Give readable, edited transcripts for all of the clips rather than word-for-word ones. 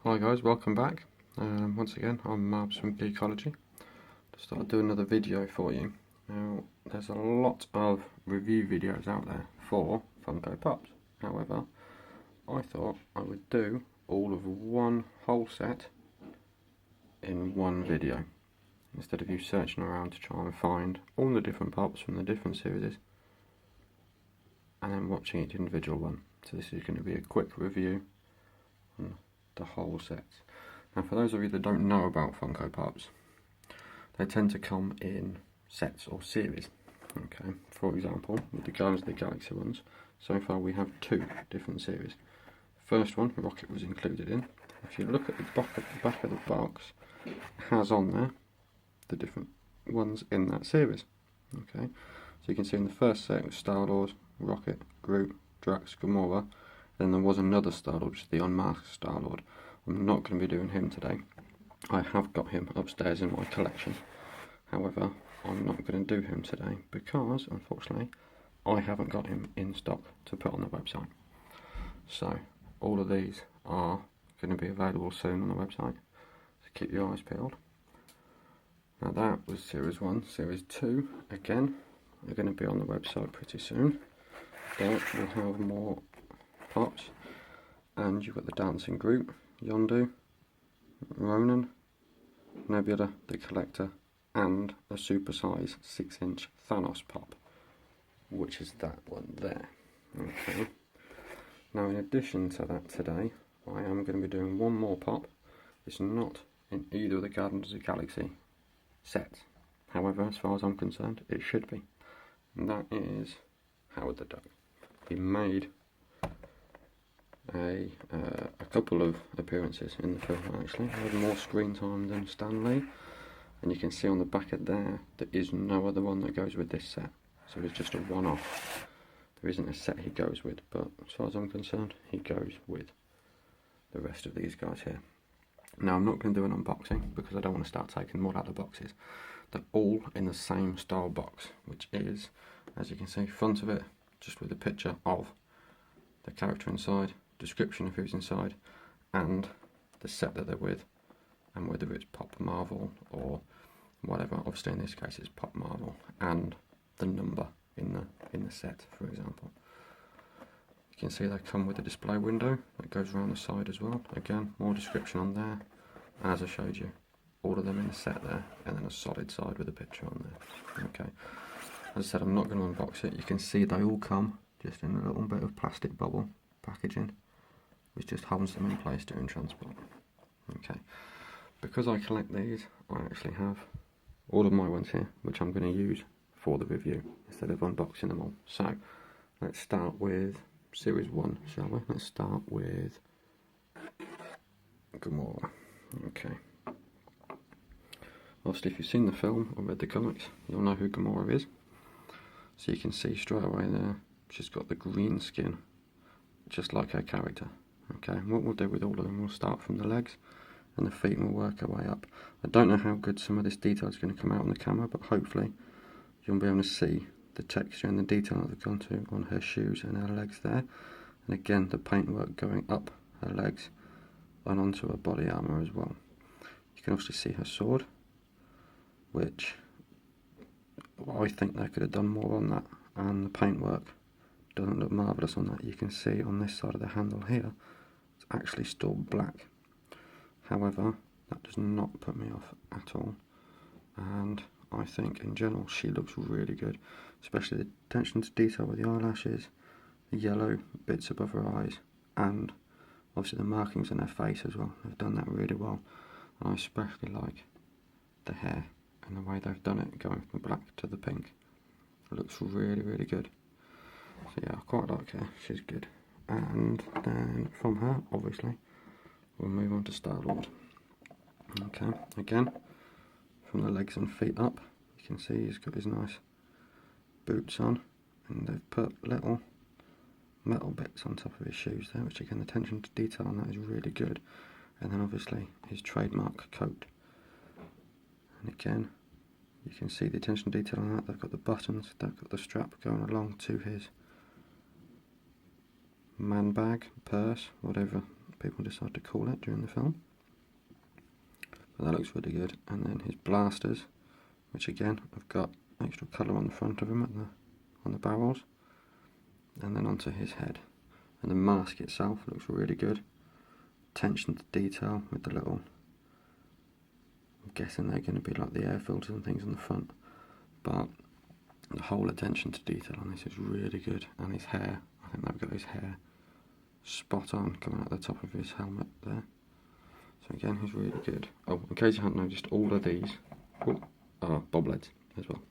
Hi guys, welcome back. Once again, I'm Mabs from Geekology. Just thought I'd do another video for you. Now, there's a lot of review videos out there for Funko Pops. However, I thought I would do all of one whole set in one video, instead of you searching around to try and find all the different Pops from the different series and then watching each individual one. So this is going to be a quick review on the whole set. Now, for those of you that don't know about Funko Pops, they tend to come in sets or series. Okay, for example, with the Guardians of the Galaxy ones, so far we have two different series. First one, Rocket was included in. If you look at the back of the box, it has on there the different ones in that series. Okay, so you can see in the first set it was Star-Lord, Rocket, Groot, Drax, Gamora. Then there was another Star-Lord, which is the unmasked Star-Lord. I'm not going to be doing him today. I have got him upstairs in my collection. However, I'm not going to do him today because, unfortunately, I haven't got him in stock to put on the website. So, all of these are going to be available soon on the website. So keep your eyes peeled. Now that was Series 1. Series 2, again, are going to be on the website pretty soon. Then we'll have more Pops. And you've got the Dancing Groot, Yondu, Ronan, Nebula, the Collector, and a supersized 6-inch Thanos Pop, which is that one there. Okay. Now, in addition to that today, I am going to be doing one more Pop. It's not in either of the Guardians of the Galaxy sets. However, as far as I'm concerned, it should be. And that is Howard the Duck. He made a couple of appearances in the film, actually. He had more screen time than Stan Lee, and you can see on the back of there is no other one that goes with this set, so it's just a one-off. There isn't a set he goes with, but as far as I'm concerned, he goes with the rest of these guys here. Now, I'm not going to do an unboxing because I don't want to start taking more out of the boxes. They're all in the same style box, which is, as you can see, front of it just with a picture of the character inside, description of who's inside, and the set that they're with, and whether it's Pop Marvel or whatever. Obviously in this case it's Pop Marvel, and the number in the set, for example. You can see they come with a display window that goes around the side as well. Again, more description on there, and as I showed you, all of them in the set there, and then a solid side with a picture on there. Okay, as I said, I'm not going to unbox it. You can see they all come just in a little bit of plastic bubble packaging, which just holds them in place during transport. Okay, because I collect these, I actually have all of my ones here, which I'm going to use for the review instead of unboxing them all. So let's start with Series 1, shall we? Let's start with Gamora. Okay, obviously if you've seen the film or read the comics, you'll know who Gamora is. So you can see straight away there, she's got the green skin, just like her character. Okay, and what we'll do with all of them, we'll start from the legs and the feet and we'll work our way up. I don't know how good some of this detail is going to come out on the camera, but hopefully you'll be able to see the texture and the detail that they've gone to on her shoes and her legs there. And again, the paintwork going up her legs and onto her body armour as well. You can also see her sword, which I think they could have done more on that, and the paintwork doesn't look marvellous on that. You can see on this side of the handle here, it's actually still black. However, that does not put me off at all, and I think in general she looks really good, especially the attention to detail with the eyelashes, the yellow bits above her eyes, and obviously the markings on her face as well. They've done that really well, and I especially like the hair and the way they've done it, going from the black to the pink. It looks really, really good. So yeah, I quite like her, she's good. And then from her, obviously, we'll move on to Star-Lord. Okay, again, from the legs and feet up, you can see he's got his nice boots on, and they've put little metal bits on top of his shoes there, which again, the attention to detail on that is really good. And then obviously his trademark coat. And again, you can see the attention to detail on that. They've got the buttons, they've got the strap going along to his man bag, purse, whatever people decide to call it during the film. But that looks really good. And then his blasters, which again have got extra colour on the front of him on the barrels, and then onto his head. And the mask itself looks really good. Attention to detail with the little, I'm guessing they're going to be like the air filters and things on the front, but the whole attention to detail on this is really good. And his hair, I think they've got his hair spot on coming out the top of his helmet there. So again, he's really good. Oh, in case you haven't noticed, all of these are bobbleheads as well.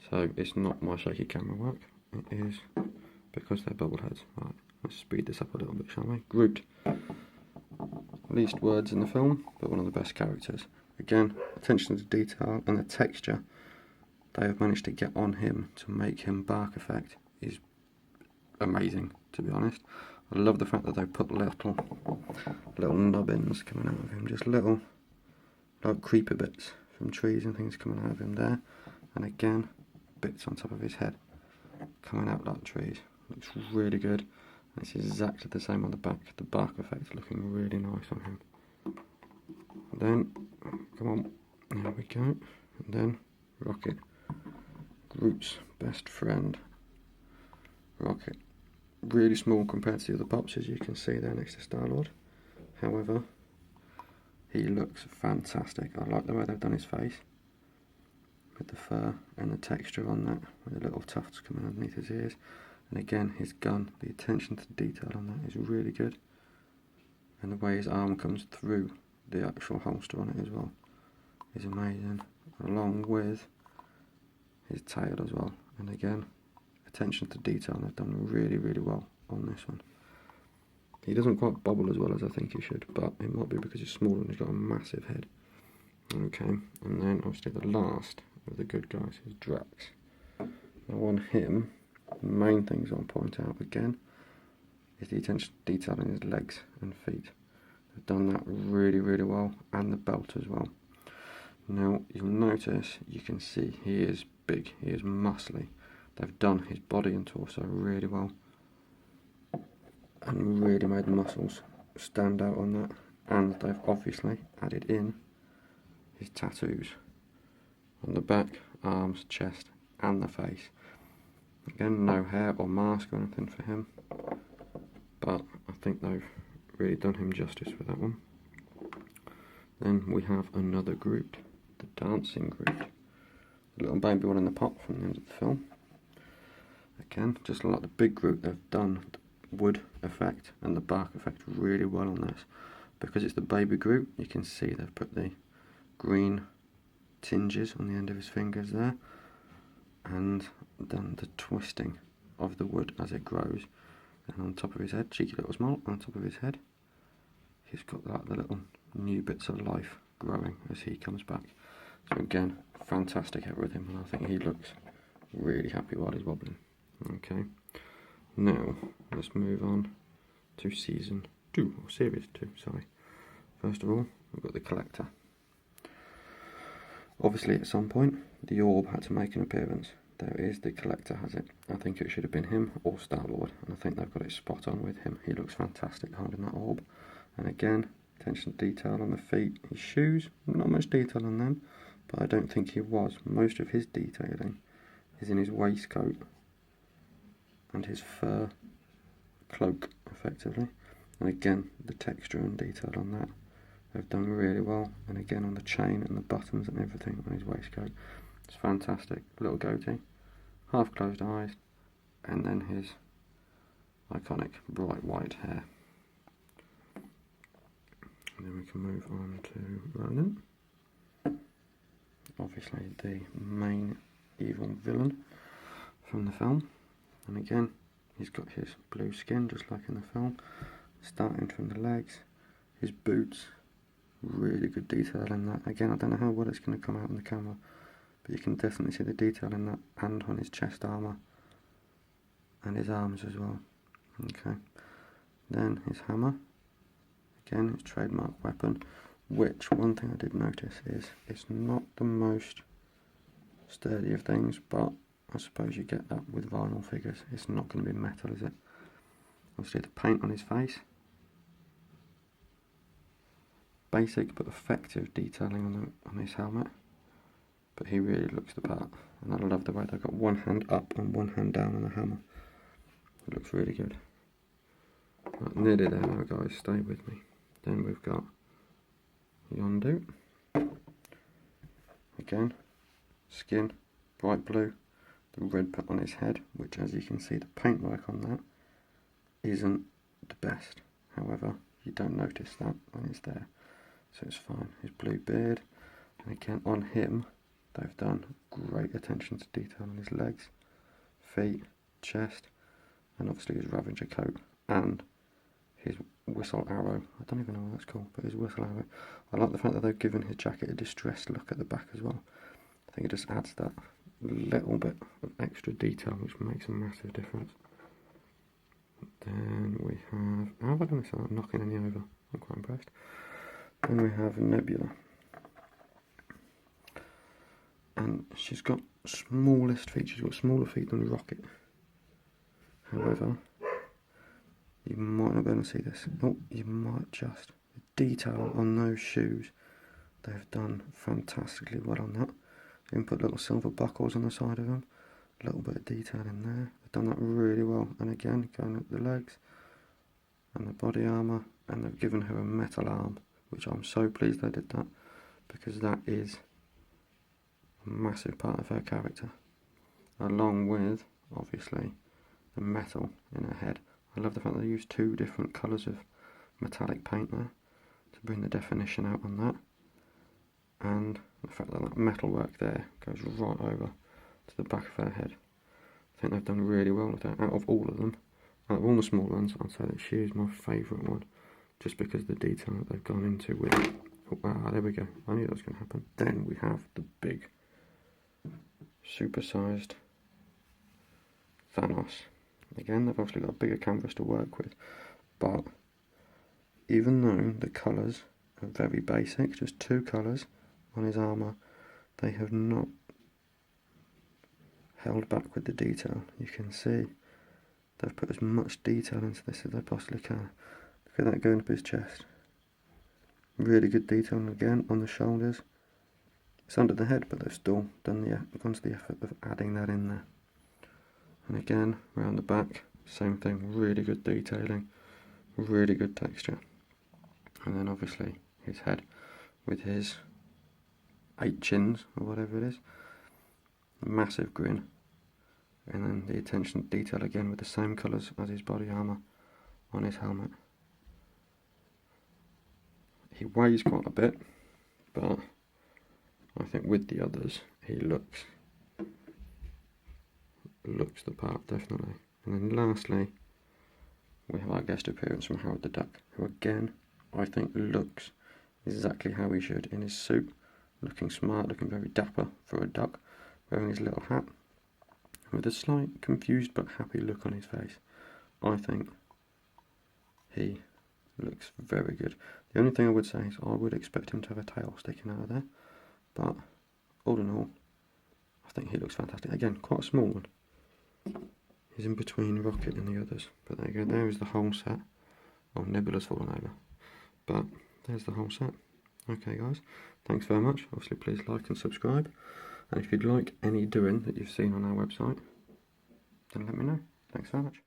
So it's not my shaky camera work, it is because they're bobbleheads. Right, let's speed this up a little bit, shall we? Groot. Least words in the film, but one of the best characters. Again, attention to detail and the texture they have managed to get on him to make him bark effect is amazing, to be honest. I love the fact that they put little nubbins coming out of him, just little like creeper bits from trees and things coming out of him there, and again bits on top of his head coming out like trees. Looks really good. And it's exactly the same on the back, the bark effect looking really nice on him. And then, come on, there we go, and then Rocket, Groot's best friend, Rocket. Really small compared to the other Pops, as you can see there next to Star-Lord. However, he looks fantastic. I like the way they've done his face, with the fur and the texture on that, with the little tufts coming underneath his ears. And again, his gun, the attention to detail on that is really good. And the way his arm comes through the actual holster on it as well is amazing, along with his tail as well. And again, attention to detail, and they've done really, really well on this one. He doesn't quite bobble as well as I think he should, but it might be because he's small and he's got a massive head. Okay, and then obviously the last of the good guys is Drax. Now on him, the main things I'll point out again is the attention to detail in his legs and feet. They've done that really, really well, and the belt as well. Now you'll notice, you can see he is big, he is muscly. They've done his body and torso really well and really made the muscles stand out on that, and they've obviously added in his tattoos on the back, arms, chest and the face. Again, no hair or mask or anything for him, but I think they've really done him justice with that one. Then we have another Groot, the dancing Groot, the little baby one in the pot from the end of the film. Again, just like the big Groot, they've done the wood effect and the bark effect really well on this. Because it's the baby Groot, you can see they've put the green tinges on the end of his fingers there, and then the twisting of the wood as it grows. And on top of his head, cheeky little smile, on top of his head, he's got like the little new bits of life growing as he comes back. So again, fantastic head with him, and I think he looks really happy while he's wobbling. Okay, now let's move on to season 2, or series 2, sorry. First of all, we've got the Collector. Obviously at some point the orb had to make an appearance. There is, the Collector has it. I think it should have been him or Star-Lord, and I think they've got it spot on with him. He looks fantastic holding that orb. And again, attention to detail on the feet. His shoes, not much detail on them, but I don't think he was. Most of his detailing is in his waistcoat and his fur cloak, effectively. And again, the texture and detail on that, they've done really well. And again, on the chain and the buttons and everything on his waistcoat, it's fantastic. Little goatee, half closed eyes, and then his iconic bright white hair. And then we can move on to Ronan. Obviously the main evil villain from the film. And again, he's got his blue skin just like in the film, starting from the legs, his boots, really good detail in that. Again, I don't know how well it's going to come out on the camera, but you can definitely see the detail in that, and on his chest armour and his arms as well. Okay, then his hammer, again his trademark weapon, which one thing I did notice is it's not the most sturdy of things, but I suppose you get that with vinyl figures. It's not going to be metal, is it? Obviously the paint on his face, basic but effective detailing on his helmet. But he really looks the part, and I love the way they've got one hand up and one hand down on the hammer. It looks really good. Right, nearly there now, guys, stay with me. Then we've got Yondu. Again, skin, bright blue, the red put on his head, which, as you can see, the paintwork on that isn't the best. However, you don't notice that when it's there, so it's fine. His blue beard, and again on him, they've done great attention to detail on his legs, feet, chest, and obviously his Ravager coat, and his whistle arrow. I don't even know what that's called, but his whistle arrow. I like the fact that they've given his jacket a distressed look at the back as well. I think it just adds that little bit of extra detail, which makes a massive difference. Then we have, how have I done this without knocking any over? I'm quite impressed. Then we have Nebula. And she's got smallest feet, she's got smaller feet than Rocket. However, you might not be able to see this. Oh, you might just. The detail on those shoes, they've done fantastically well on that. They even put little silver buckles on the side of them. A little bit of detail in there. They've done that really well. And again, going up the legs and the body armour, and they've given her a metal arm, which I'm so pleased they did that, because that is a massive part of her character, along with obviously the metal in her head. I love the fact they used two different colours of metallic paint there to bring the definition out on that, and the fact that that metalwork there goes right over to the back of her head. I think they've done really well with that. Out of all of them, out of all the small ones, I'd say that she is my favourite one, just because of the detail that they've gone into with it. Oh, there we go, I knew that was going to happen. Then we have the big supersized Thanos. Again, they've obviously got a bigger canvas to work with, but even though the colours are very basic, just two colours on his armour, they have not held back with the detail. You can see they've put as much detail into this as they possibly can. Look at that going up his chest. Really good detail, and again on the shoulders. It's under the head, but they've still gone to the effort of adding that in there. And again, around the back, same thing, really good detailing, really good texture. And then obviously his head with his 8 chins, or whatever it is, a massive grin, and then the attention to detail again with the same colours as his body armour on his helmet. He weighs quite a bit, but I think with the others he looks the part, definitely. And then lastly, we have our guest appearance from Howard the Duck, who again I think looks exactly how he should, in his suit, looking smart, looking very dapper for a duck, wearing his little hat, with a slight confused but happy look on his face. I think he looks very good. The only thing I would say is I would expect him to have a tail sticking out of there, but all in all, I think he looks fantastic. Again, quite a small one. He's in between Rocket and the others, but there you go, there is the whole set. Oh, Nebula's fallen over, but there's the whole set. Okay guys, thanks very much. Obviously please like and subscribe, and if you'd like any doing that you've seen on our website, then let me know. Thanks very much.